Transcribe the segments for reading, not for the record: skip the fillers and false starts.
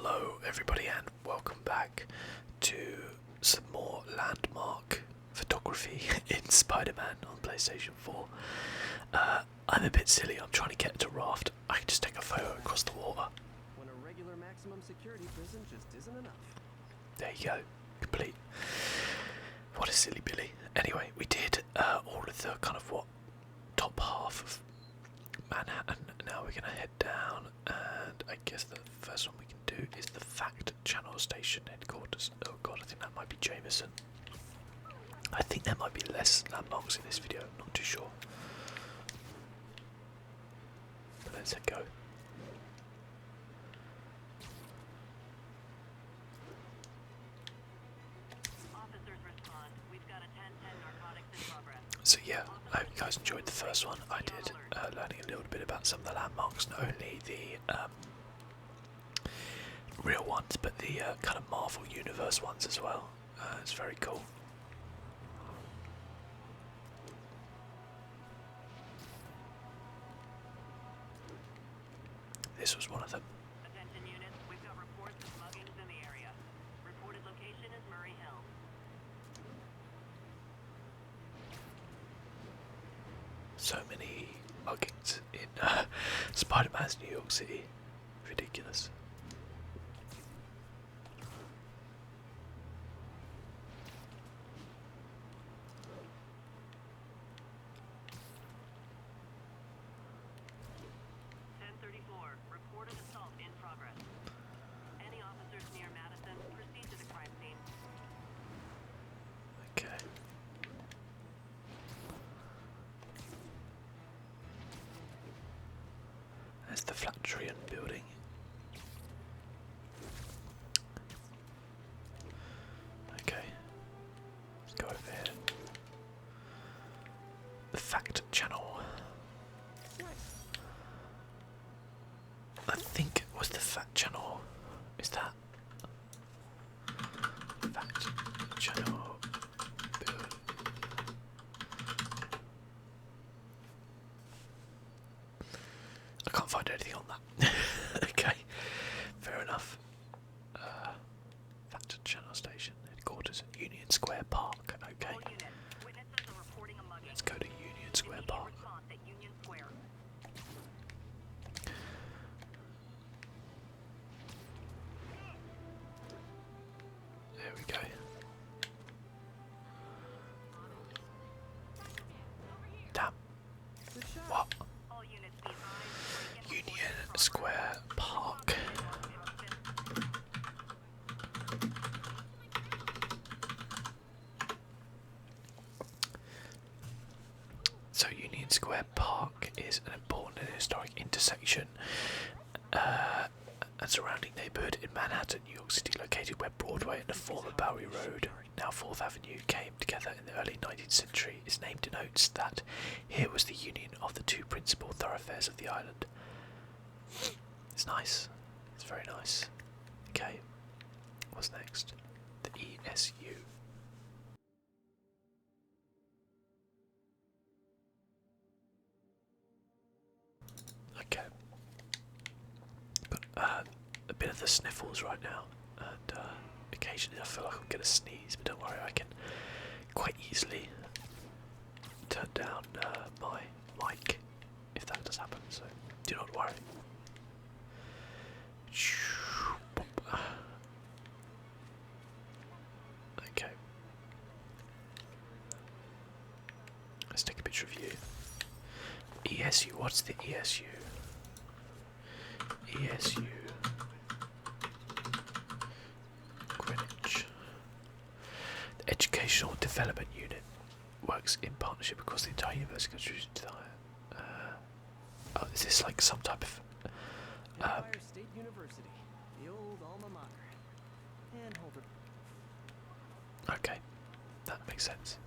Hello everybody and welcome back to some more landmark photography in Spider-Man on PlayStation 4. I'm a bit silly, I'm trying to get to raft. I can just take a photo across the water. When a regular maximum security prison just isn't enough. There you go, complete. What a silly Billy. Anyway, we did all of the kind of top half of Manhattan. Now we're going to head down, and I guess the first one we can do is the Fact Channel Station headquarters. Oh god, I think that might be Jameson. I think there might be less landmarks in this video, I'm not too sure. But let's go. So yeah, I hope you guys enjoyed the first one. I did, learning a little bit about some of the landmarks, not only the real ones, but the kind of Marvel Universe ones as well. It's very cool. This was one of them. Attention units, we've got reports of muggings in the area. Reported location is Murray Hill. So many muggings in Spider-Man's New York City. Ridiculous. Reported assault in progress. Any officers near Madison, proceed to the crime scene. Okay. There's the Flatrian building. Okay. Let's go over here. The Fact Channel. I think it was the Fact Channel. Is that Fact Channel build? I can't find anything on that. Okay, fair enough. Fact Channel Station headquarters at Union Square Park. Okay, let's go to Union Square Park. There we go. Damn. What? Union Square Park. So Union Square Park is an important and historic intersection and surrounding neighbourhood in Manhattan, New York City, located where Broadway and the former Bowery Road, now 4th Avenue, came together in the early 19th century. Its name denotes that here was the union of the two principal thoroughfares of the island. It's nice. It's very nice. Okay. What's next? The ESU. Okay. Got a bit of the sniffles right now, and occasionally I feel like I'm gonna sneeze, but don't worry, I can quite easily turn down my mic if that does happen, so do not worry. Okay. Let's take a picture of you. ESU, what's the ESU? ESU Greenwich. The Educational Development Unit works in partnership across the entire university, contributing to the oh, is this like some type of Empire State University, the old alma mater. And hold it. okay, that makes sense.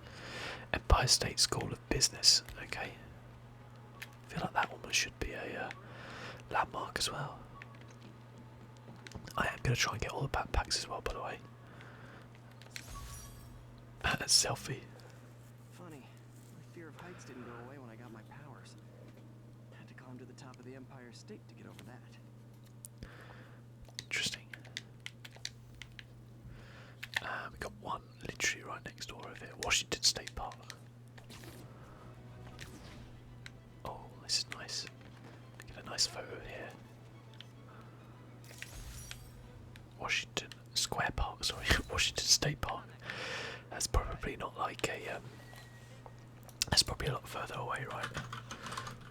Empire State School of Business. Okay, I feel like that one should be a landmark as well. I am going to try and get all the backpacks as well, by the way. Selfie. Funny, my fear of heights didn't go away when I got my powers. Had to climb to the top of the Empire State to get over that. Interesting. Washington State Park. Oh, this is nice. Get a nice photo here. Washington Square Park, sorry, Washington State Park. That's probably not like a. That's probably a lot further away, right?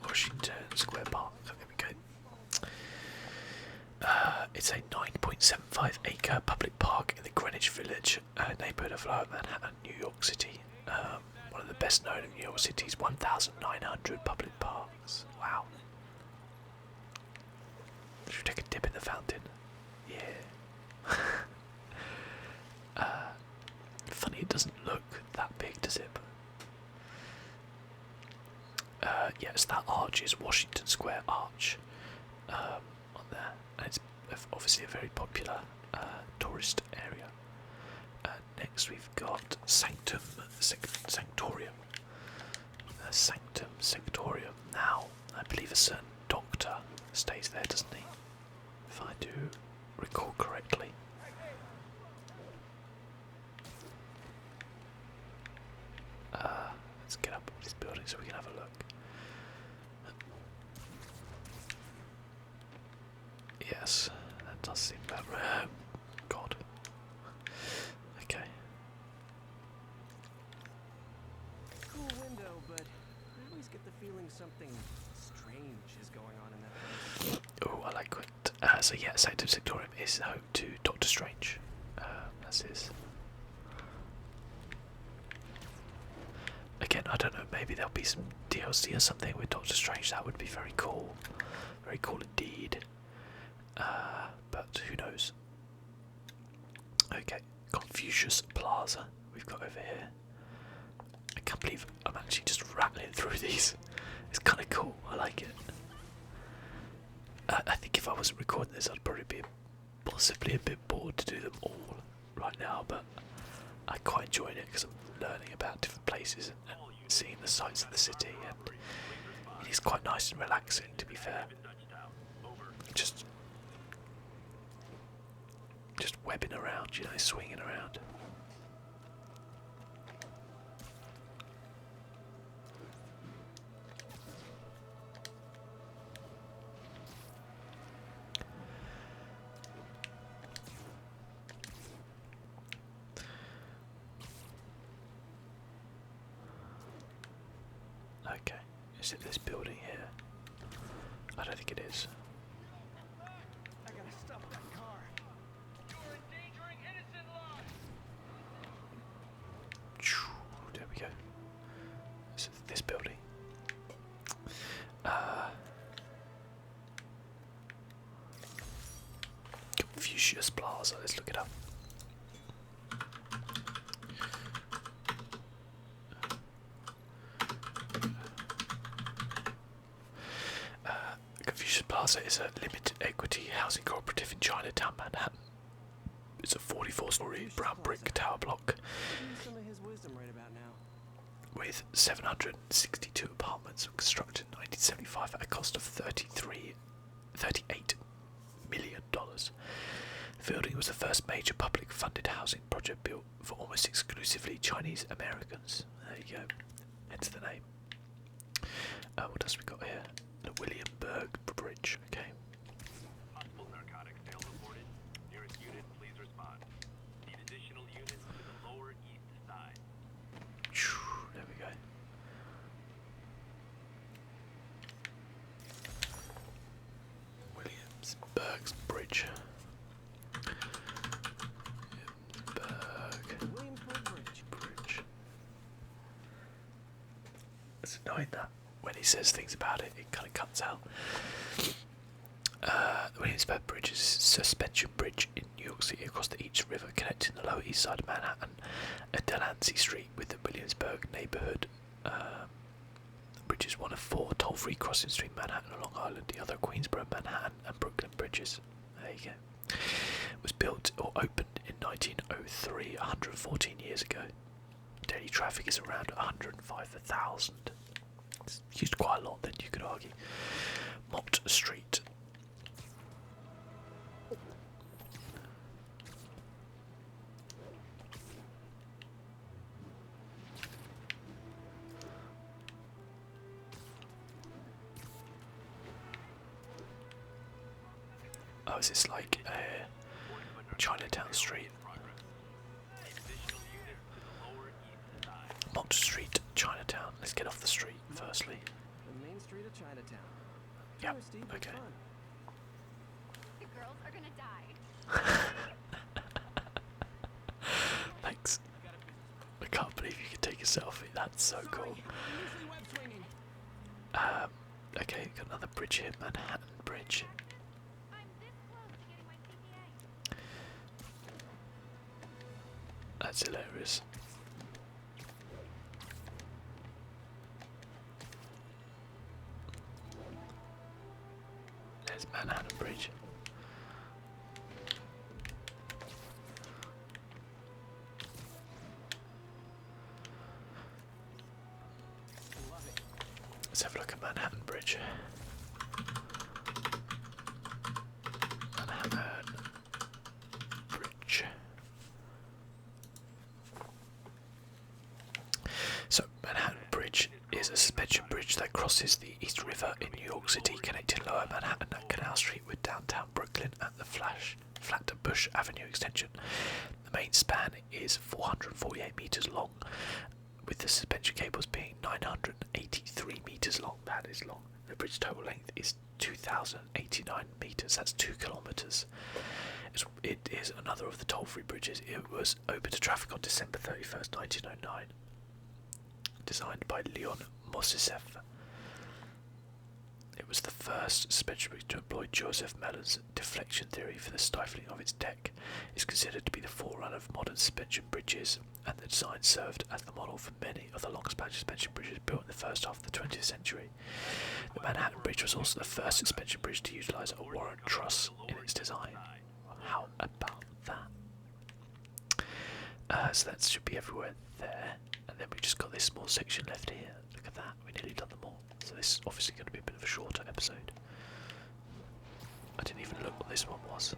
Washington Square Park. There we go. It's a 9.75 acre public park in the Greenwich Village neighborhood of Lower Manhattan, New York City. One of the best known in New York City's 1,900 public parks. Wow. Should we take a dip in the fountain? Yeah. Funny, it doesn't look that big, does it? Yes, that arch is Washington Square Arch on there, and it's obviously a very popular tourist area. Next, we've got Sanctum Sanctorium. Sanctum Sanctorium. Now, I believe a certain doctor stays there, doesn't he? If I do recall correctly. Let's get up this building so we can have a look. Yes, that does seem about right. God. Okay. Cool window, but I always get the feeling something strange is going on in that place. Oh, I like it. So yeah, Sanctum Sanctorium is home to Doctor Strange. That's his. Again, I don't know, maybe there'll be some DLC or something with Doctor Strange. That would be very cool. Very cool indeed. But who knows? Okay, Confucius Plaza we've got over here. I can't believe I'm actually just rattling through these. It's kind of cool. I like it. I think if I wasn't recording this, I'd probably be possibly a bit bored to do them all right now, but I quite enjoy it because I'm learning about different places and seeing the sights of the city, and it is quite nice and relaxing, to be fair. Just webbing around, you know, swinging around. Okay, is it this building here? I don't think it is. I gotta stop that car. You're endangering innocent lives. There we go. Is it this building? Confucius Plaza, let's look it up. Confucius Plaza is a limited equity housing cooperative in Chinatown, Manhattan. It's a 44-story brown brick tower block Use some of his wisdom right about now. with 762 apartments constructed in 1975 at a cost of $38 million. The building was the first major public funded housing project built for almost exclusively Chinese Americans. There you go, hence the name. What else we got here? The Williamsburg Bridge, okay. Possible narcotic sale reported. Nearest unit, please respond. Need additional units to the lower east side. There we go. Williamsburg's Bridge. Williamsburg Bridge. It's annoying that when he says things about it, it kind of cuts out. The Williamsburg Bridge is a suspension bridge in New York City across the East River, connecting the Lower East Side of Manhattan and Delancey Street with the Williamsburg neighborhood. The bridge is one of 4 toll-free crossings between Manhattan and Long Island. The other Queensboro, Manhattan, and Brooklyn bridges. There you go. It was built or opened in 1903, 114 years ago. Daily traffic is around 105,000. It's used quite a lot, then you could argue. Mott Street. Oh, is this like a Chinatown street? Mont Street, Chinatown. Let's get off the street firstly. The main street of Chinatown. Yep, Touristy, but okay. fun. The girls are gonna die. Thanks. I can't believe you can take a selfie. That's so cool. I'm usually web swinging. Okay, got another bridge here, Manhattan Bridge. I'm this close to getting my CPA. That's hilarious. There's Manhattan Bridge. Love it. Let's have a look at Manhattan Bridge. Manhattan Bridge. So, Manhattan Bridge is a suspension bridge that crosses the East River in New York City, connecting Lower Manhattan at Canal Street with downtown Brooklyn at the Flatbush Avenue extension. The main span is 448 meters long, with the suspension cables being 983 meters long. That is long. The bridge's total length is 2,089 meters. That's 2 kilometers. It is another of the toll-free bridges. It was open to traffic on December 31st, 1909. Designed by Leon Mosisev. It was the first suspension bridge to employ Joseph Mellon's deflection theory for the stifling of its deck. It is considered to be the forerunner of modern suspension bridges, and the design served as the model for many of the long-span suspension bridges built in the first half of the 20th century. The Manhattan Bridge was also the first suspension bridge to utilise a Warren truss in its design. How about that? So that should be everywhere there, and then we've just got this small section left here. Look at that, we nearly done them all. So this is obviously going to be a bit of a shorter episode. I didn't even look what this one was.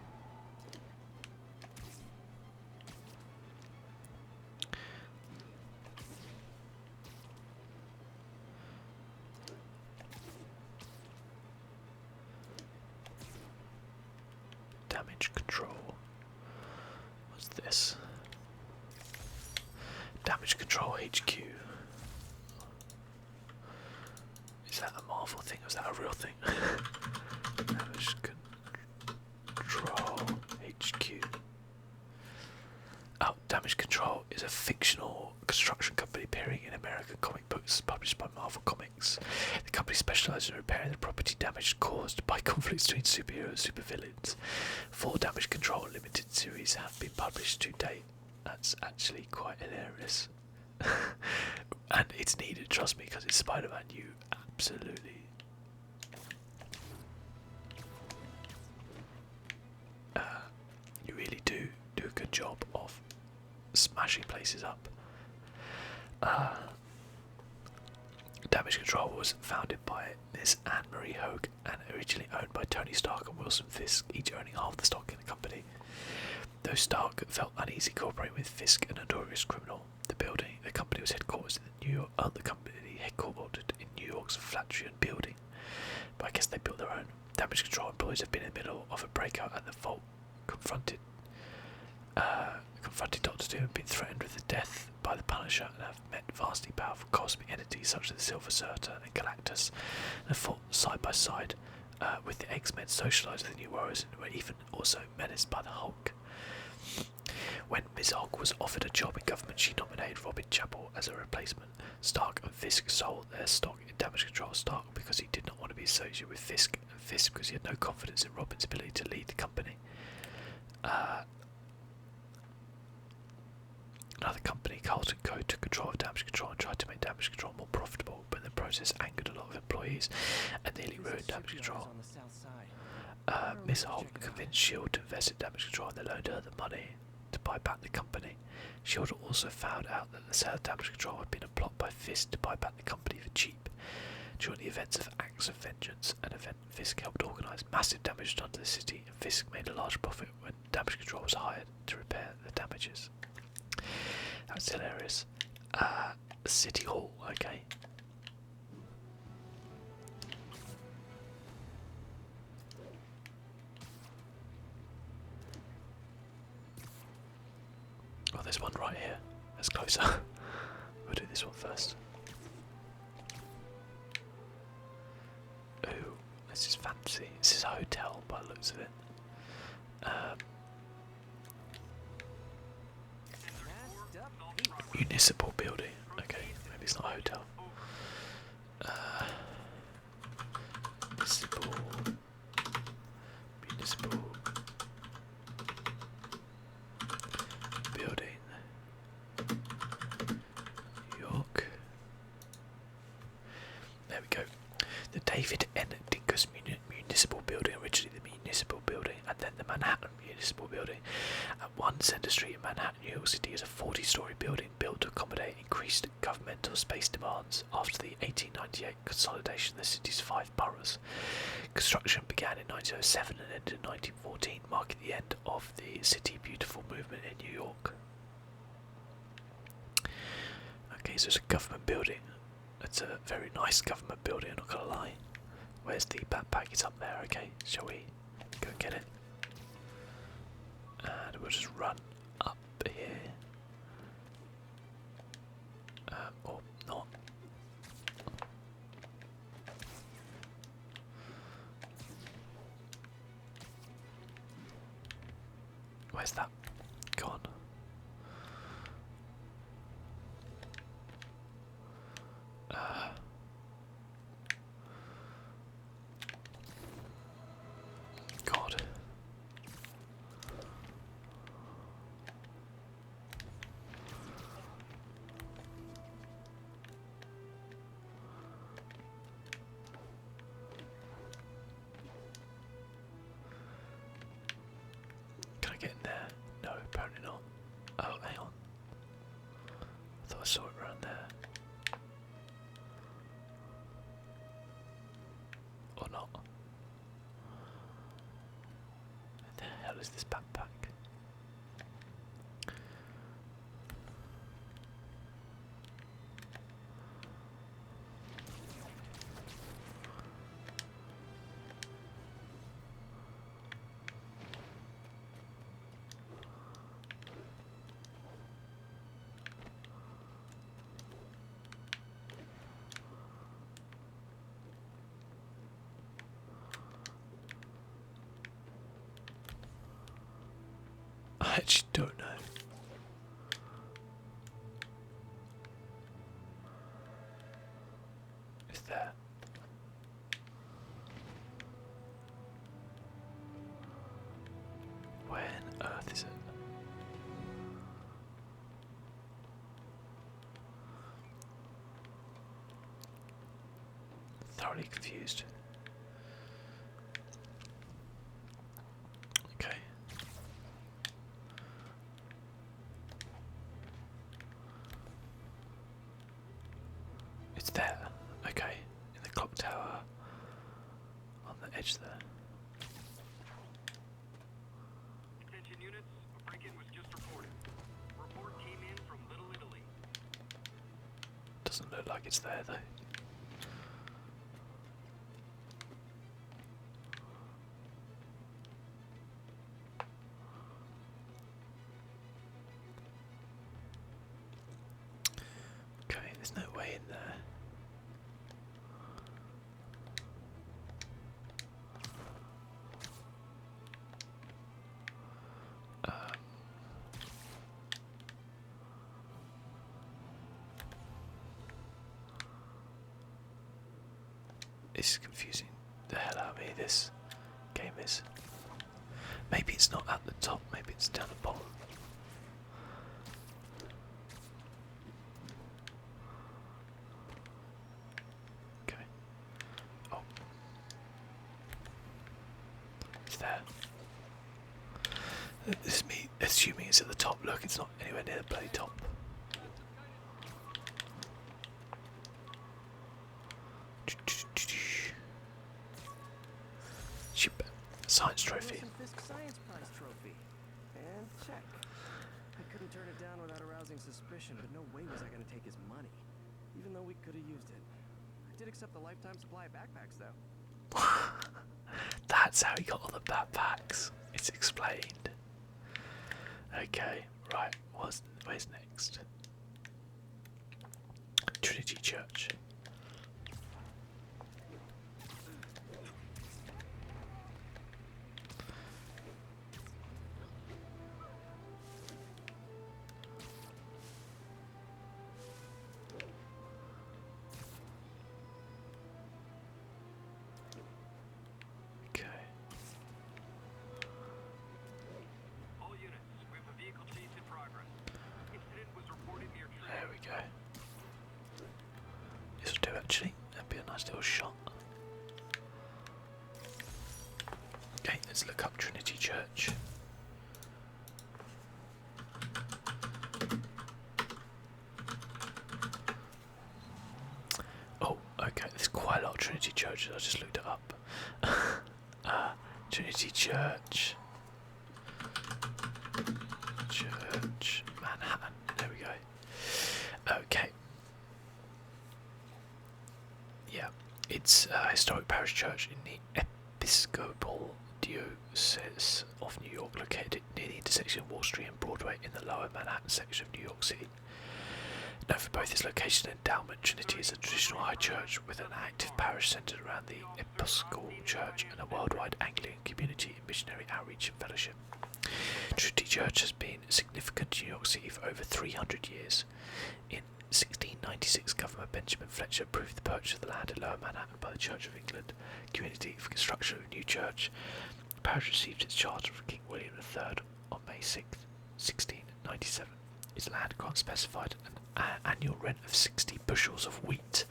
Damage control. What's this? Damage control HQ. Is that a Marvel thing or is that a real thing? Damage control HQ. Oh, Damage Control is a fictional construction company appearing in American comic books published by Marvel Comics. The company specialises in repairing the property damage caused by conflicts between superheroes and supervillains. 4 Damage Control limited series have been published to date. That's actually quite hilarious. And it's needed, trust me, because it's Spider-Man. You absolutely you really do a good job of smashing places up. Damage Control was founded by Miss Anne-Marie Hogue and originally owned by Tony Stark and Wilson Fisk, each owning half the stock in the company. Though Stark felt uneasy cooperating with Fisk, a notorious criminal, the company was headquartered in New York's Flatiron building. But I guess they built their own. Damage Control employees have been in the middle of a breakout at the vault, confronted Doctor Doom, been threatened with the death by the Punisher, and have met vastly powerful cosmic entities such as the Silver Surfer and Galactus, and have fought side by side with the X-Men, socialised with the New Warriors, and were even also menaced by the Hulk. When Ms. Hulk was offered a job in government, she nominated Robin Chapel as a replacement. Stark and Fisk sold their stock in Damage Control. Stark because he did not want to be associated with Fisk, and Fisk because he had no confidence in Robin's ability to lead the company. Another company, Carlton Co., took control of Damage Control and tried to make Damage Control more profitable, but in the process angered a lot of employees and nearly ruined Damage Control. On the south side. Miss Hulk convinced S.H.I.E.L.D. to invest in Damage Control, and they loaned her the money to buy back the company. S.H.I.E.L.D. also found out that the sale of Damage Control had been a plot by Fisk to buy back the company for cheap. During the events of Acts of Vengeance, an event Fisk helped organise, massive damage done to the city, and Fisk made a large profit when Damage Control was hired to repair the damages. That's hilarious. City Hall, okay. right here. That's closer. We'll do this one first. Ooh, this is fancy. This is a hotel by the looks of it. Municipal building. Okay, maybe it's not a hotel. Municipal building. New York. There we go. The David N. Dinkus Municipal Building, originally the Municipal Building, and then the Manhattan Municipal Building. At 1 Center Street in Manhattan, New York City, is a 40-story building built to accommodate increased governmental space demands after the 1898 consolidation of the city's 5 boroughs. Construction began in 1907 and ended in 1914, marking the end of the City Beautiful movement in New York. Okay, so it's a government building. It's a very nice government building, I'm not gonna lie. Where's the backpack? It's up there, okay. Shall we go and get it? And we'll just run up here. Or not. Where's that gone? God. Can I get in there? No, apparently not. Oh, hang on. I thought I saw it around there. Or not. Where the hell is this backpack? I actually don't know. It's there. Where on earth is it? Thoroughly confused. Okay. It's there. Okay. In the clock tower. On the edge there. Attention units, a break-in was just reported. Report came in from Little Italy. Doesn't look like it's there though. Okay, there's no way in there. This is confusing the hell out of me, this game is. Maybe it's not at the top, maybe it's down the bottom. Okay. Oh. It's there. This is me assuming it's at the top. Look, it's not anywhere near the bloody top. Science trophy. Wilson Fisk Science Prize trophy. And check. I couldn't turn it down without arousing suspicion, but no way was I going to take his money. Even though we could have used it. I did accept the lifetime supply of backpacks, though. That's how he got all the backpacks. It's explained. Okay, Right, where's next? Trinity Church. Okay. All units, we have a vehicle chase in progress. Incident was reported near There we go. This will do actually. That'd be a nice little shot. Okay, let's look up Trinity Church. Oh, okay, there's quite a lot of Trinity Churches, I just looked it up. Trinity Church. Church, Manhattan, there we go. Okay. Yeah, it's a historic parish church in the Episcopal Diocese of New York, located near the intersection of Wall Street and Broadway in the lower Manhattan section of New York City. Known for both its location and endowment, Trinity is a traditional high church with an active parish centered around the Episcopal Church and a worldwide Anglican community in missionary outreach and fellowship. Trinity Church has been significant to New York City for over 300 years. In 1696, Governor Benjamin Fletcher approved the purchase of the land in Lower Manhattan by the Church of England community for construction of a new church. The parish received its charter from King William III on May 6, 1697. Its land grant specified an annual rent of 60 bushels of wheat.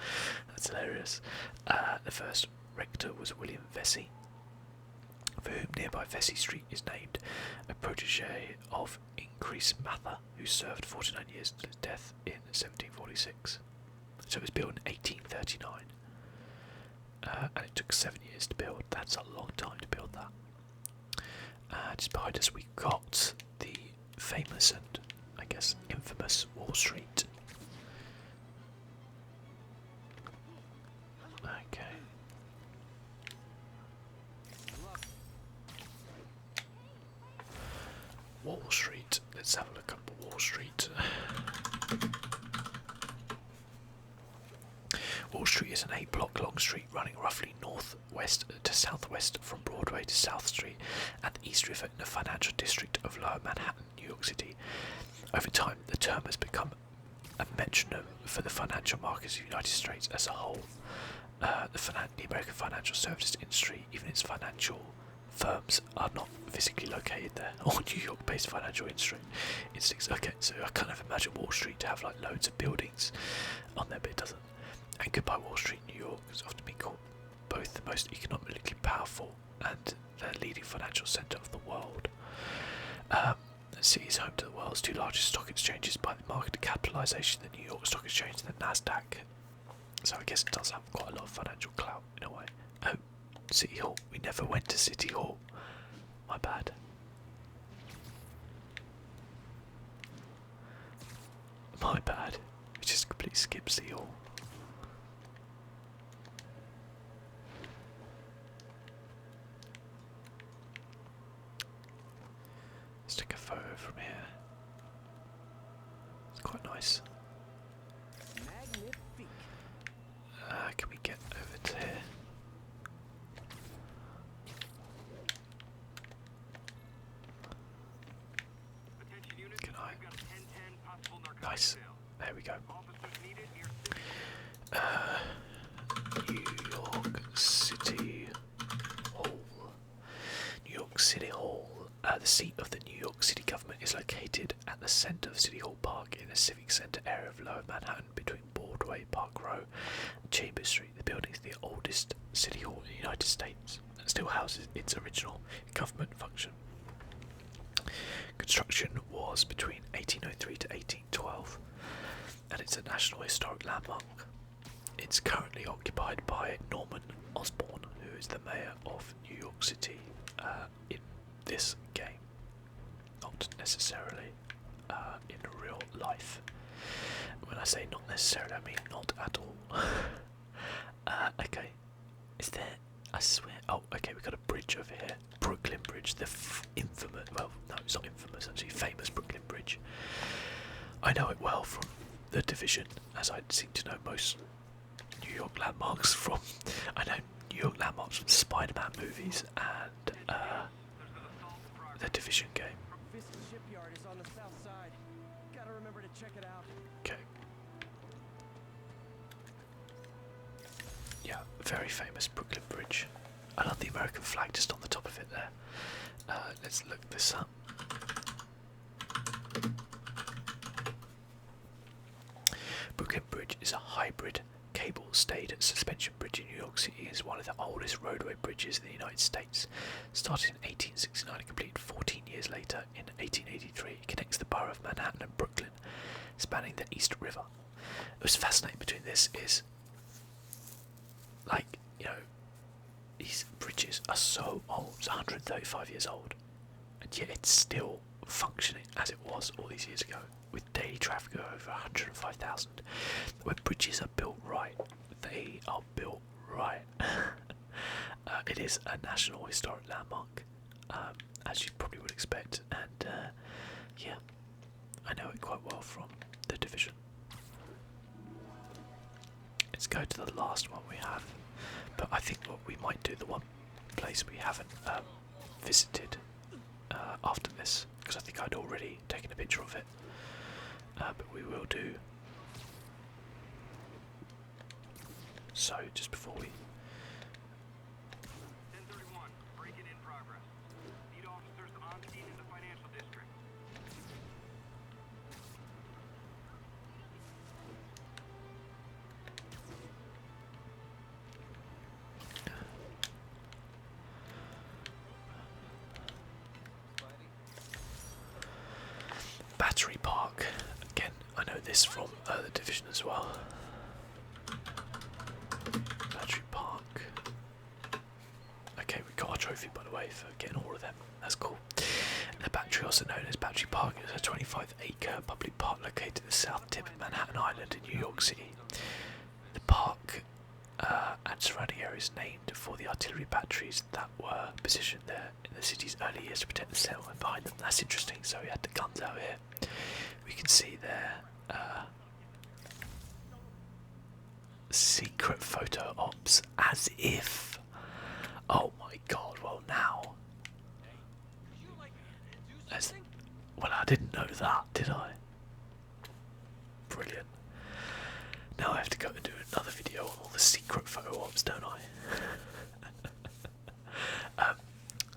That's hilarious. The first rector was William Vesey, for whom nearby Vesey Street is named, a protege of Increase Mather, who served 49 years until his death in 1746. So it was built in 1839, and it took 7 years to build. That's a long time to build that. Just behind us we've got the famous and, I guess, infamous Wall Street. Okay. Wall Street. Let's have a look up Wall Street. Wall Street is an 8-block long street running roughly northwest to southwest from Broadway to South Street and the East River in the financial district of Lower Manhattan, New York City. Over time, the term has become a metronym for the financial markets of the United States as a whole. The American financial services industry, even its financial firms, are not physically located there, or New York-based financial instincts. Okay, so I kind of imagine Wall Street to have like loads of buildings on there, but it doesn't. And Goodbye Wall Street, New York, has often been called both the most economically powerful and the leading financial centre of the world. The city is home to the world's two largest stock exchanges by the market capitalisation, the New York Stock Exchange and the Nasdaq. So I guess it does have quite a lot of financial clout in a way. Oh, City Hall. We never went to City Hall. My bad. My bad. We just completely skipped City Hall. Let's take a photo from here. It's quite nice. Magnifique. Can we get over to here? Attention units, Can I? we've got a 1010 possible narcotic Nice. sale. There we go. Officers needed near City New York City Hall. New York City Hall. The seat of the New York City government is located at the centre of City Hall Park in the Civic Centre area of Lower Manhattan between Broadway, Park Row and Chambers Street. The building is the oldest city hall in the United States and still houses its original government function. Construction was between 1803 to 1812 and it's a National Historic Landmark. It's currently occupied by Norman Osborn, who is the mayor of New York City in this game. Not necessarily in real life. When I say not necessarily, I mean not at all. Okay. Is there... I swear... Oh, okay, we've got a bridge over here. Brooklyn Bridge, the infamous... Well, no, it's not infamous, actually. Famous Brooklyn Bridge. the Division, as I seem to know most New York landmarks from. I know New York landmarks from Spider-Man movies and the Division game. This shipyard is on the south side. Gotta remember to check it out. Okay. Yeah, very famous Brooklyn Bridge. I love the American flag just on the top of it there. Let's look this up. Brooklyn Bridge is a hybrid cable-stayed suspension bridge in New York City. It is one of the oldest roadway bridges in the United States. Started in 1869 and completed 14 years later in 1883. It connects the borough of Manhattan and Brooklyn, spanning the East River. What's fascinating between this is, like, you know, these bridges are so old, it's 135 years old, and yet it's still functioning as it was all these years ago, with daily traffic of over 105,000. When bridges are built right, they are built right. It is a National Historic Landmark, as you probably would expect, and yeah, I know it quite well from the Division. Let's go to the last one we have, but I think what we might do, the one place we haven't visited after this, because I think I'd already taken a picture of it, but we will do so just before we. 1031, break-in in progress. Need officers on scene in the financial district. Battery Park. Again, I know this from the Division as well. Battery Park. Okay, we got our trophy, by the way, for getting all of them. That's cool. The Battery, also known as Battery Park, is a 25-acre public park located at the south tip of Manhattan Island in New York City. The park and surrounding areas named for the artillery batteries that were positioned there in the city's early years to protect the settlement behind them. That's interesting. So we had the guns out here. We can see there secret photo ops, as if. Oh my god! Well now, well I didn't know that, did I? Brilliant. Now I have to go and do another video on all the secret photo ops, don't I?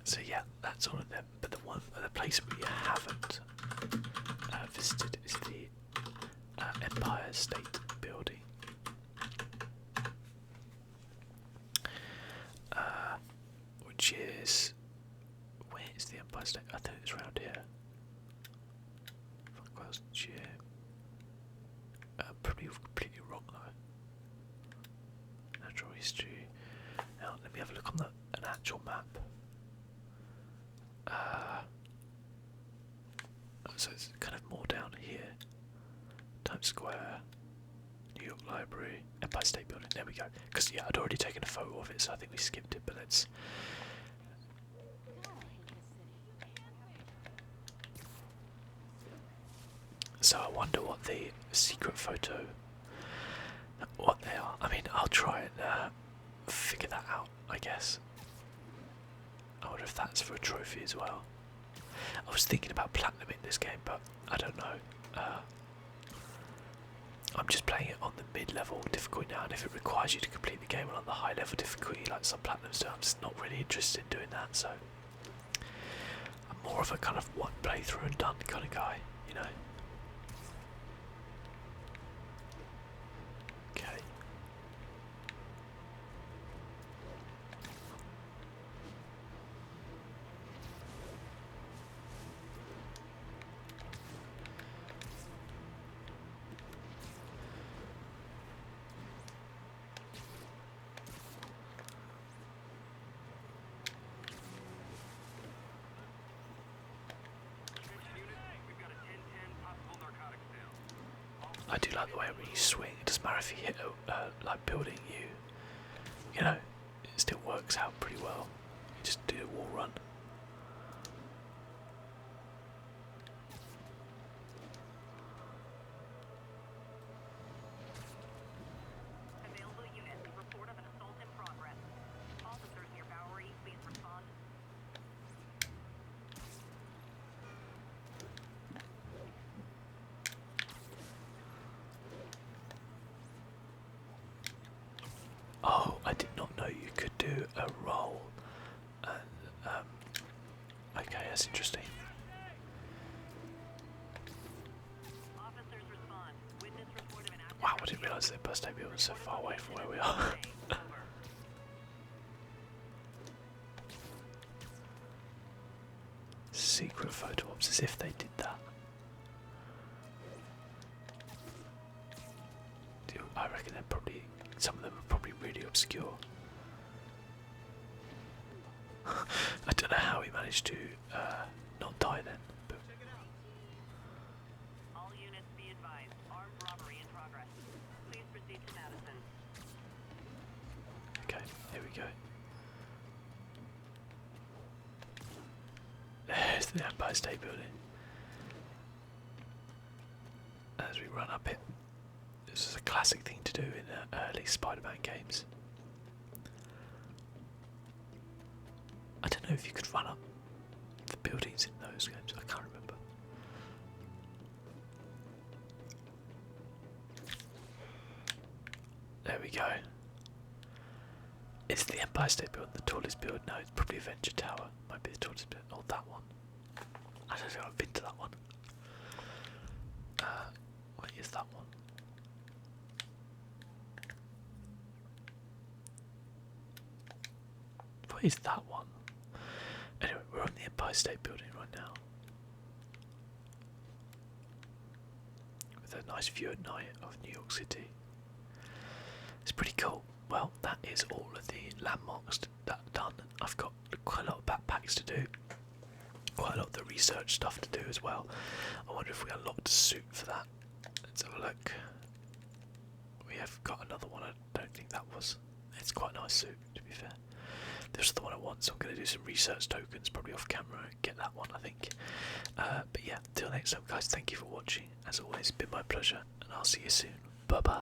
So yeah, that's all of them. But the place we haven't visited is the Empire State Building, which is, where is the Empire State? I think it's around here. Probably completely wrong though. Natural history. Now let me have a look on an actual map. So it's kind of more down here. Times Square, New York Library, Empire State Building. There we go. Because yeah, I'd already taken a photo of it, so I think we skipped it. But let's. So I wonder what the secret photo, what they are. I mean, I'll try and figure that out, I guess. I wonder if that's for a trophy as well. I was thinking about platinum in this game, but I don't know. I'm just playing it on the mid-level difficulty now, and if it requires you to complete the game on the high-level difficulty, like some platinums do, I'm just not really interested in doing that. So I'm more of a kind of one playthrough and done kind of guy, you know. Okay. We've got a 10-10 possible narcotics sale. I do like the way when you swing, it doesn't matter if you hit like building, you know, it still works out pretty well. You just do a wall run. could do a roll. And, okay, that's interesting. Officers respond. Witness report of an active Wow, I didn't realise the Empire State Building was so far away from where we are. over. Secret photo ops, as if they did that. I reckon they're probably, some of them are probably really obscure. I don't know how he managed to not die then. But All units be advised. Armed robbery in progress. Please proceed to Madison. okay, here we go. There's the Empire State Building. As we run up it. This is a classic thing to do in early Spider-Man games. I don't know if you could run up the buildings in those games, I can't remember. There we go. Is the Empire State Building the tallest building? No, it's probably Avenger Tower. Might be the tallest building. Or that one. I don't know, I've been to that one. What is that one? What is that one? Anyway, we're on the Empire State Building right now. With a nice view at night of New York City. It's pretty cool. Well, that is all of the landmarks done. I've got quite a lot of backpacks to do. Quite a lot of the research stuff to do as well. I wonder if we unlocked a suit for that. Let's have a look. We have got another one. I don't think that was. It's quite a nice suit, to be fair. This is the one I want, so I'm going to do some research tokens, probably off camera, and get that one, I think. But yeah, till next time, guys, thank you for watching. As always, it's been my pleasure, and I'll see you soon. Bye bye.